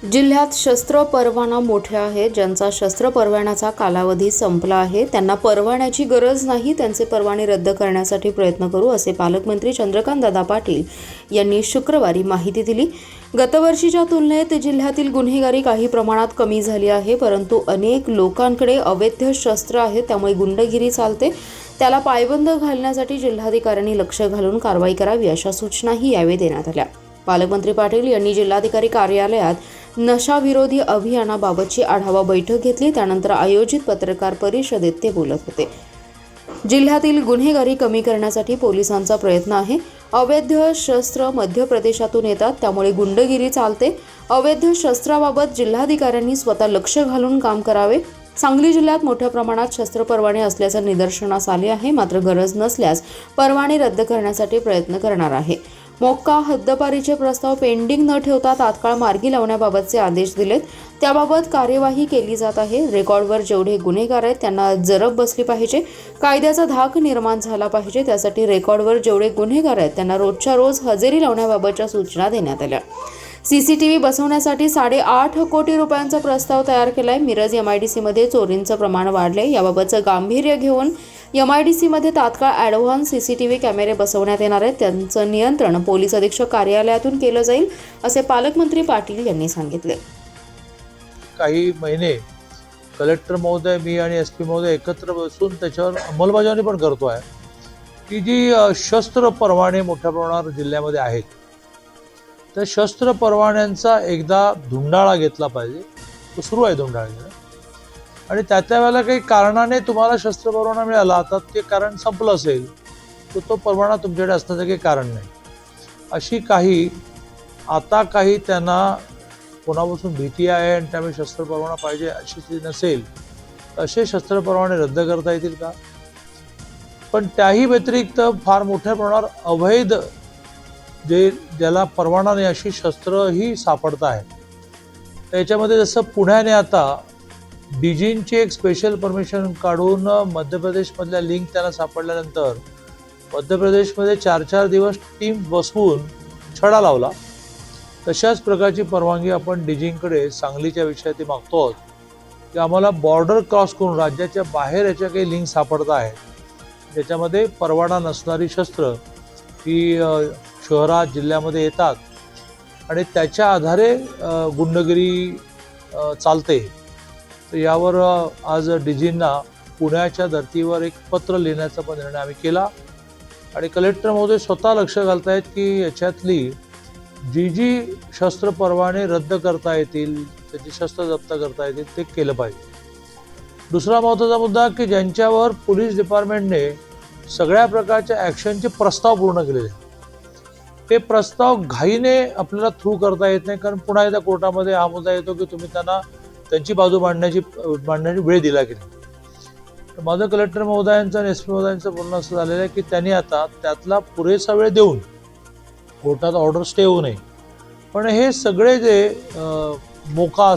जिल्ह्यात शस्त्र परवाना मोठे आहेत. ज्यांचा शस्त्र परवान्याचा कालावधी संपला आहे त्यांना परवान्याची गरज नाही, त्यांचे परवाने रद्द करण्यासाठी प्रयत्न करू, असे पालकमंत्री चंद्रकांतदादा पाटील यांनी शुक्रवारी माहिती दिली. गतवर्षीच्या तुलनेत जिल्ह्यातील गुन्हेगारी काही प्रमाणात कमी झाली आहे, परंतु अनेक लोकांकडे अवैध शस्त्र आहेत, त्यामुळे गुंडगिरी चालते. त्याला पायबंद घालण्यासाठी जिल्हाधिकाऱ्यांनी लक्ष घालून कारवाई करावी, अशा सूचनाही यावेळी देण्यात आल्या. पालकमंत्री पाटील यांनी जिल्हाधिकारी कार्यालयात नशाविरोधी अभियानाबाबतची आढावा बैठक घेतली. त्यानंतर आयोजित पत्रकार परिषदेत ते बोलत होते. जिल्ह्यातील गुन्हेगारी कमी करण्यासाठी पोलिसांचा प्रयत्न आहे. अवैध शस्त्र मध्य प्रदेशातून येतात, त्यामुळे गुंडगिरी चालते. अवैध शस्त्राबाबत जिल्हाधिकाऱ्यांनी स्वतः लक्ष घालून काम करावे. सांगली जिल्ह्यात मोठ्या प्रमाणात शस्त्र परवाने असल्याचं निदर्शनास आले आहे, मात्र गरज नसल्यास परवाने रद्द करण्यासाठी प्रयत्न करणार आहे. मोक्का हद्दपारीचे प्रस्ताव पेंडिंग न ठेवता तात्काळ मार्गी लावण्याबाबतचे आदेश दिलेत. त्याबाबत कार्यवाही केली जात आहे. रेकॉर्डवर जेवढे गुन्हेगार आहेत त्यांना जरब बसली पाहिजे. कायद्याचा धाक निर्माण झाला पाहिजे. त्यासाठी रेकॉर्डवर जेवढे गुन्हेगार आहेत त्यांना रोजच्या रोज हजेरी लावण्याबाबतच्या सूचना देण्यात आल्या. CCTV बसवण्यासाठी 8.5 कोटी रुपयांचा प्रस्ताव तयार केलाय. मिरज MIDCमध्ये चोरींचं प्रमाण वाढलंय. याबाबतचं गांभीर्य घेऊन MIDCमध्ये तात्काळ ॲडव्हान्स CCTV कॅमेरे बसवण्यात येणार आहेत. त्यांचं नियंत्रण पोलीस अधीक्षक कार्यालयातून केलं जाईल, असे पालकमंत्री पाटील यांनी सांगितले. काही महिने कलेक्टर महोदय, मी आणि SP महोदय एकत्र बसून त्याच्यावर अंमलबजावणी पण करतो आहे की जी शस्त्र परवाने मोठ्या प्रमाणावर जिल्ह्यामध्ये आहेत, तर शस्त्र परवान्यांचा एकदा धुंडाळा घेतला पाहिजे. तो सुरू आहे धुंडाळा घेणं, आणि त्या वेळेला काही कारणाने तुम्हाला शस्त्र परवाना मिळाला, आता ते कारण संपलं असेल तर तो परवाना तुमच्याकडे असण्याचं काही कारण नाही. अशी काही त्यांना कोणापासून भीती आहे आणि त्यामुळे शस्त्र परवाना पाहिजे अशी स्थिती नसेल, असे शस्त्र परवाने रद्द करता येतील का? पण त्याही व्यतिरिक्त फार मोठ्या प्रमाणावर अवैध ज्याला परवाना नाही अशी शस्त्रही सापडत आहेत. त्याच्यामध्ये जसं पुण्याने आता DGंची एक स्पेशल परमिशन काढून मध्य प्रदेशमधल्या लिंक त्यांना सापडल्यानंतर मध्य प्रदेशमध्ये 4 दिवस टीम बसवून छडा लावला. तशाच प्रकारची परवानगी आपण DGंकडे सांगलीच्या विषयात मागतो आहोत की आम्हाला बॉर्डर क्रॉस करून राज्याच्या बाहेर याच्या काही लिंक सापडत आहेत, ज्याच्यामध्ये परवाना नसणारी शस्त्र ही शहरात जिल्ह्यामध्ये येतात आणि त्याच्या आधारे गुंडगिरी चालते. तर यावर आज DGंना पुण्याच्या धर्तीवर एक पत्र लिहिण्याचा पण निर्णय आम्ही केला, आणि कलेक्टर महोदय स्वतः लक्ष घालतायत की याच्यातली जी शस्त्र परवाने रद्द करता येतील, त्याची शस्त्र जप्त करता येतील, ते केलं पाहिजे. दुसरा महत्त्वाचा मुद्दा की ज्यांच्यावर पोलीस डिपार्टमेंटने सगळ्या प्रकारच्या ॲक्शनचे प्रस्ताव पूर्ण केलेले, ते प्रस्ताव घाईने आपल्याला थ्रू करता येत नाही, कारण पुन्हा एकदा कोर्टामध्ये हा मुद्दा येतो की तुम्ही त्यांना त्यांची बाजू मांडण्याची वेळ दिला की नाही. तर माझं कलेक्टर महोदयांचं आणि SP महोदयांचं बोलणं असं झालेलं आहे की त्यांनी आता त्यातला पुरेसा वेळ देऊन कोर्टात ऑर्डर स्टे होऊ नये, पण हे सगळे जे मोका